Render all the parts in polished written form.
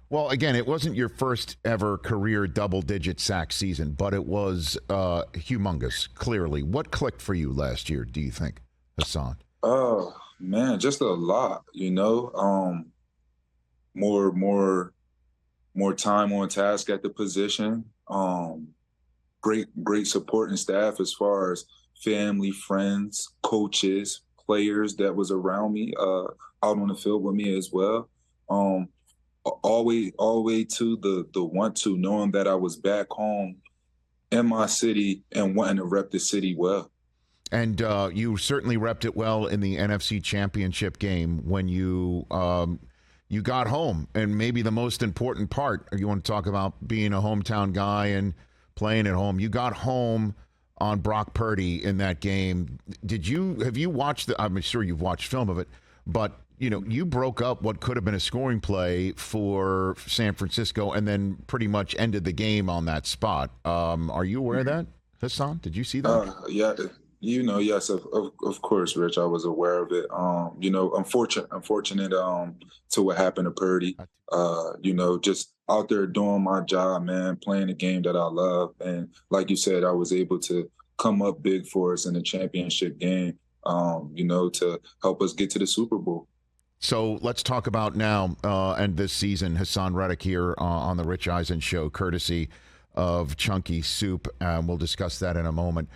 Well, again, it wasn't your first ever career double-digit sack season, but it was humongous, clearly. What clicked for you last year, do you think, Haason? Oh man, just a lot, more more more time on task at the position. Great support and staff as far as family, friends, coaches, players that was around me, out on the field with me as well. Um, all the way to the want to knowing that I was back home in my city and wanting to rep the city well. And you certainly repped it well in the NFC Championship game when you got home. And maybe the most important part, you want to talk about being a hometown guy and playing at home. You got home on Brock Purdy in that game. Have you watched I'm sure you've watched film of it, but you broke up what could have been a scoring play for San Francisco and then pretty much ended the game on that spot. Are you aware of that, Haason? Did you see that? Yeah, yes, of course, Rich. I was aware of it. Unfortunate to what happened to Purdy. Just out there doing my job, man, playing the game that I love, and like you said, I was able to come up big for us in the championship game. To help us get to the Super Bowl. So let's talk about now and this season. Haason Reddick here on the Rich Eisen Show, courtesy of Chunky Soup. We'll discuss that in a moment.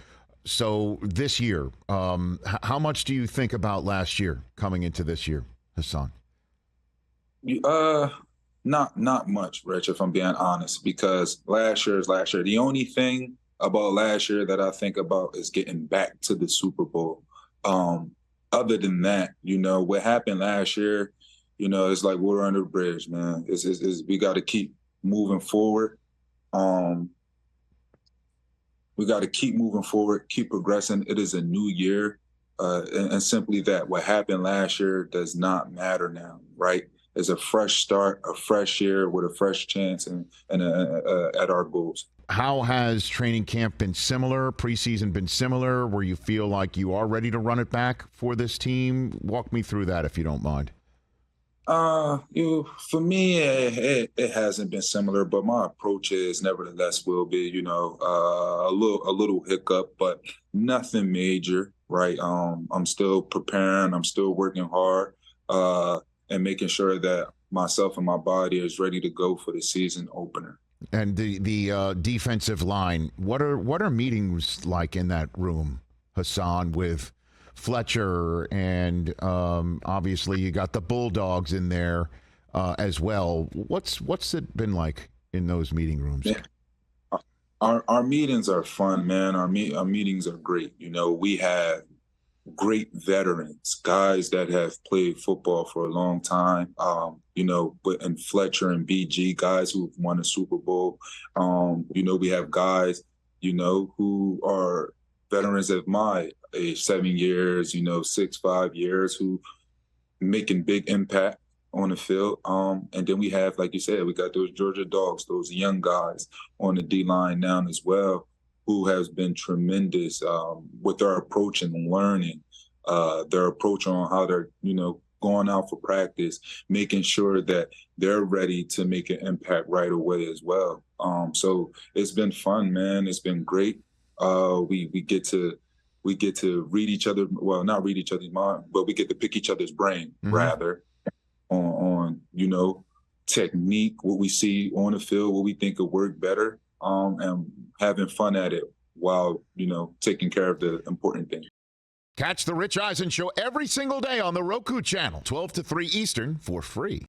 So this year, how much do you think about last year coming into this year, Haason? Not much, Rich, if I'm being honest, because last year is last year. The only thing about last year that I think about is getting back to the Super Bowl. Other than that, what happened last year, it's like we're under the bridge, man. We got to keep moving forward. We got to keep moving forward, keep progressing. It is a new year. And simply that, what happened last year does not matter now, right? It's a fresh start, a fresh year with a fresh chance and at our goals. How has training camp been similar, preseason been similar, where you feel like you are ready to run it back for this team? Walk me through that if you don't mind. For me, it hasn't been similar, but my approach is nevertheless will be, a little hiccup, but nothing major, right? I'm still preparing, I'm still working hard, and making sure that myself and my body is ready to go for the season opener. And the defensive line, what are meetings like in that room, Haason, with Fletcher and obviously you got the Bulldogs in there as well. What's it been like in those meeting rooms? Yeah. Our meetings are fun, man. Our meetings are great. We have great veterans, guys that have played football for a long time. And Fletcher and BG, guys who've won a Super Bowl. We have guys, who are veterans of my age, 7 years, 5 years, who making big impact on the field. And then we have, like you said, we got those Georgia Dogs, those young guys on the D-line now as well, who has been tremendous with their approach and learning, their approach on how they're, going out for practice, making sure that they're ready to make an impact right away as well. So it's been fun, man. It's been great. We get to read each other, well, not read each other's mind, but we get to pick each other's brain, rather, on technique, what we see on the field, what we think could work better, and having fun at it while, taking care of the important things. Catch the Rich Eisen Show every single day on the Roku channel, 12 to 3 Eastern, for free.